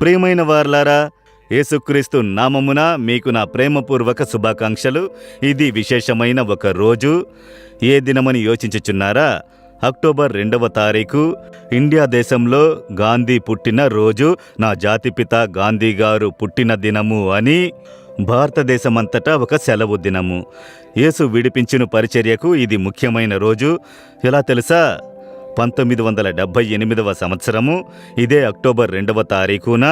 ప్రియమైన వారలారా, యేసుక్రీస్తు నామమున మీకు నా ప్రేమపూర్వక శుభాకాంక్షలు. ఇది విశేషమైన ఒక రోజు. ఏ దినమని యోచించుచున్నారా? అక్టోబర్ 2వ తారీఖు ఇండియా దేశంలో గాంధీ పుట్టిన రోజు, నా జాతిపిత గాంధీ గారు పుట్టిన దినము అని భారతదేశమంతటా ఒక సెలవు దినము. యేసు విడిపించిన పరిచర్యకు ఇది ముఖ్యమైన రోజు. ఎలా తెలుసా? 1978వ సంవత్సరము ఇదే అక్టోబర్ 2వ తారీఖున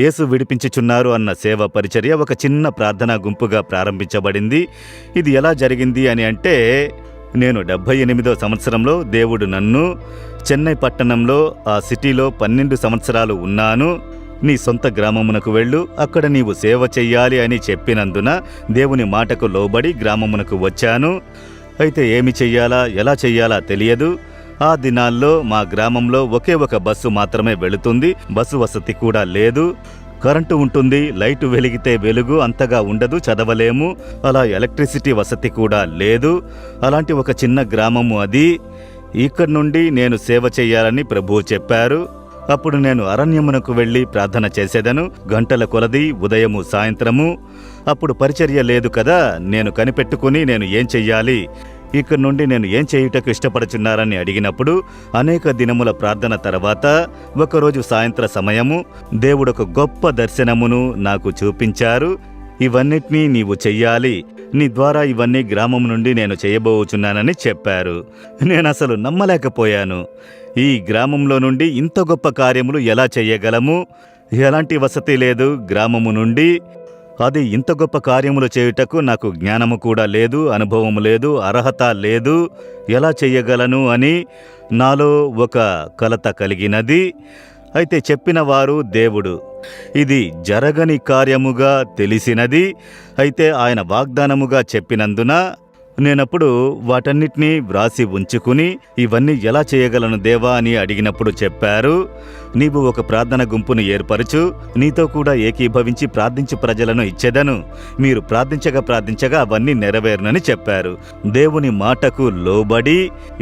యేసు విడిపించుచున్నారు అన్న సేవ పరిచర్య ఒక చిన్న ప్రార్థనా గుంపుగా ప్రారంభించబడింది. ఇది ఎలా జరిగింది అని అంటే, నేను 78వ సంవత్సరంలో దేవుడు నన్ను చెన్నై పట్టణంలో ఆ సిటీలో 12 సంవత్సరాలు ఉన్నాను. నీ సొంత గ్రామమునకు వెళ్ళు, అక్కడ నీవు సేవ చెయ్యాలి అని చెప్పినందున దేవుని మాటకు లోబడి గ్రామమునకు వచ్చాను. అయితే ఏమి చెయ్యాలా, ఎలా చెయ్యాలా తెలియదు. ఆ దినాల్లో మా గ్రామంలో ఒకే ఒక బస్సు మాత్రమే వెళుతుంది. బస్సు వసతి కూడా లేదు. కరెంటు ఉంటుంది, లైటు వెలిగితే వెలుగు అంతగా ఉండదు, చదవలేము. అలా ఎలక్ట్రిసిటీ వసతి కూడా లేదు. అలాంటి ఒక చిన్న గ్రామము అది. ఇక్కడి నుండి నేను సేవ చెయ్యాలని ప్రభువు చెప్పారు. అప్పుడు నేను అరణ్యమునకు వెళ్లి ప్రార్థన చేసేదను, గంటల కొలది, ఉదయము సాయంత్రము. అప్పుడు పరిచర్య లేదు కదా, నేను కనిపెట్టుకుని నేను ఏం చెయ్యాలి, ఇక్కడ నుండి నేను ఏం చేయుటకు ఇష్టపడుచున్నారని అడిగినప్పుడు, అనేక దినముల ప్రార్థన తర్వాత ఒకరోజు సాయంత్ర సమయము దేవుడు ఒక గొప్ప దర్శనమును నాకు చూపించారు. ఇవన్నిటినీ నీవు చెయ్యాలి, నీ ద్వారా ఇవన్నీ గ్రామం నుండి నేను చేయబోచున్నానని చెప్పారు. నేనసలు నమ్మలేకపోయాను. ఈ గ్రామంలో నుండి ఇంత గొప్ప కార్యములు ఎలా చెయ్యగలము? ఎలాంటి వసతి లేదు గ్రామము నుండి. అది ఇంత గొప్ప కార్యములు చేయుటకు నాకు జ్ఞానము కూడా లేదు, అనుభవము లేదు, అర్హత లేదు. ఎలా చెయ్యగలను అని నాలో ఒక కలత కలిగినది. అయితే చెప్పిన వారు దేవుడు. ఇది జరగని కార్యముగా తెలిసినది. అయితే ఆయన వాగ్దానముగా చెప్పినందున నేనప్పుడు వాటన్నిటినీ వ్రాసి ఉంచుకుని, ఇవన్నీ ఎలా చేయగలను దేవా అని అడిగినప్పుడు చెప్పారు, నీవు ఒక ప్రార్థన గుంపును ఏర్పరచు, నీతో కూడా ఏకీభవించి ప్రార్థించు ప్రజలను ఇచ్చేదను. మీరు ప్రార్థించగా అవన్నీ నెరవేరునని చెప్పారు. దేవుని మాటకు లోబడి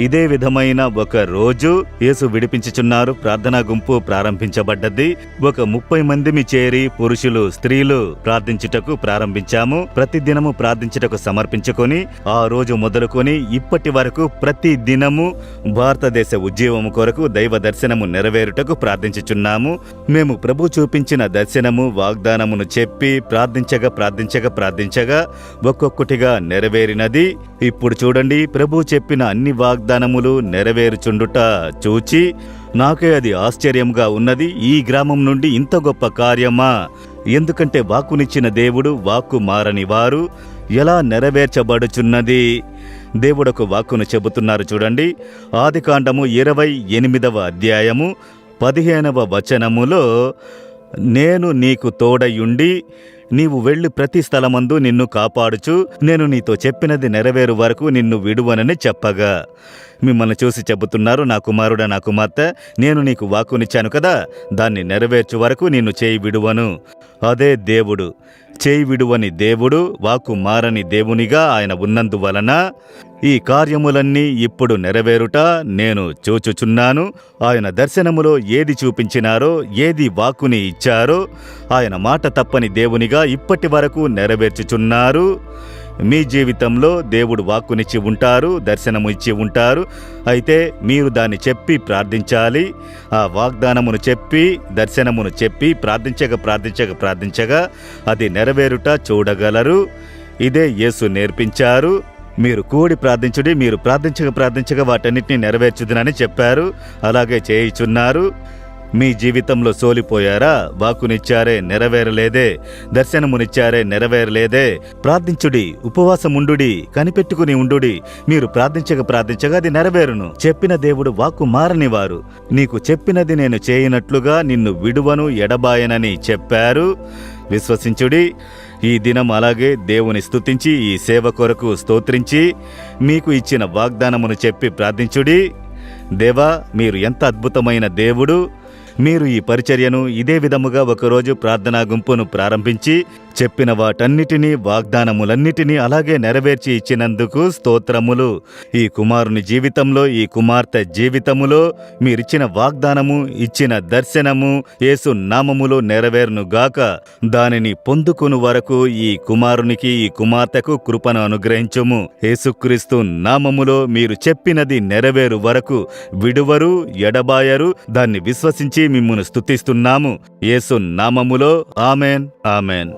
ఇదే విధమైన ఒక రోజు యేసు విడిపించుచున్నారు ప్రార్థనా గుంపు ప్రారంభించబడ్డది. ఒక 30 మందిమి చేరి పురుషులు, స్త్రీలు ప్రార్థించుటకు ప్రారంభించాము. ప్రతిదినము ప్రార్థించుటకు సమర్పించుకొని ఆ రోజు మొదలుకొని ఇప్పటి వరకు ప్రతి దినము భారతదేశ ఉద్యమము కొరకు దైవ దర్శనము నెరవేరుటకు ప్రార్థించుచున్నాము. మేము ప్రభు చూపించిన దర్శనము, వాగ్దానమును చెప్పి ప్రార్థించగా ఒక్కొక్కటిగా నెరవేరినది. ఇప్పుడు చూడండి, ప్రభు చెప్పిన అన్ని వాగ్దానములు నెరవేరుచుండుట చూచి నాకే అది ఆశ్చర్యంగా ఉన్నది. ఈ గ్రామం నుండి ఇంత గొప్ప కార్యమా? ఎందుకంటే వాక్కునిచ్చిన దేవుడు వాక్కు మారని వారు. ఎలా నెరవేర్చబడుచున్నది? దేవుడొక వాక్కును చెబుతున్నారు చూడండి. ఆదికాండము 28వ అధ్యాయము 15వ వచనములో, నేను నీకు తోడయుండి నీవు వెళ్లి ప్రతి స్థలమందు నిన్ను కాపాడుచు నేను నీతో చెప్పినది నెరవేరు వరకు నిన్ను విడువనని చెప్పగా, మిమ్మల్ని చూసి చెబుతున్నారు, నా కుమారుడా, నా కుమార్తె, నేను నీకు వాక్కునిచ్చాను కదా, దాన్ని నెరవేర్చు వరకు నిన్ను చేయి విడువను. అదే దేవుడు, చేయి విడువని దేవుడు, వాక్కు మారని దేవునిగా ఆయన ఉన్నందువలన ఈ కార్యములన్నీ ఇప్పుడు నెరవేరుట నేను చూచుచున్నాను. ఆయన దర్శనములో ఏది చూపించినారో, ఏది వాక్కుని ఇచ్చారో ఆయన మాట తప్పని దేవునిగా ఇప్పటి వరకు నెరవేర్చుచున్నారు. మీ జీవితంలో దేవుడు వాక్కునిచ్చి ఉంటారు, దర్శనము ఇచ్చి ఉంటారు. అయితే మీరు దాన్ని చెప్పి ప్రార్థించాలి. ఆ వాగ్దానమును చెప్పి, దర్శనమును చెప్పి ప్రార్థించగా అది నెరవేరుట చూడగలరు. ఇదే యేసు నేర్పించారు. మీరు కూడి ప్రార్థించుడి, మీరు ప్రార్థించగా వాటన్నిటిని నెరవేర్చుదునని చెప్పారు. అలాగే చేయుచున్నారు. మీ జీవితంలో సోలిపోయారా? వాక్కునిచ్చారే, నెరవేరలేదే. దర్శనమునిచ్చారే, నెరవేరలేదే. ప్రార్థించుడి, ఉపవాసముండుడి, కనిపెట్టుకుని ఉండుడి. మీరు ప్రార్థించగా అది నెరవేరును. చెప్పిన దేవుడు వాక్కు మారనివారు. నీకు చెప్పినది నేను చేయనట్లుగా నిన్ను విడువను, ఎడబాయనని చెప్పారు. విశ్వసించుడి. ఈ దినం అలాగే దేవుని స్తుతించి, ఈ సేవ కొరకు స్తోత్రించి, మీకు ఇచ్చిన వాగ్దానమును చెప్పి ప్రార్థించుడి. దేవా, మీరు ఎంత అద్భుతమైన దేవుడు! మీరు ఈ పరిచర్యను ఇదే విధముగా ఒకరోజు ప్రార్థనా గుంపును ప్రారంభించి చెప్పిన వాటన్నిటినీ, వాగ్దానములన్నిటినీ అలాగే నెరవేర్చి ఇచ్చినందుకు స్తోత్రములు. ఈ కుమారుని జీవితంలో, ఈ కుమార్తె జీవితములో మీరిచ్చిన వాగ్దానము, ఇచ్చిన దర్శనము యేసు నామములో నెరవేరునుగాక. దానిని పొందుకుని వరకు ఈ కుమారునికి, ఈ కుమార్తెకు కృపను అనుగ్రహించుము. యేసుక్రీస్తు నామములో మీరు చెప్పినది నెరవేరు వరకు విడువరు, ఎడబాయరు. దాన్ని విశ్వసించి మిమ్మును స్తుతిస్తున్నాము. యేసు నామములో ఆమెన్, ఆమెన్.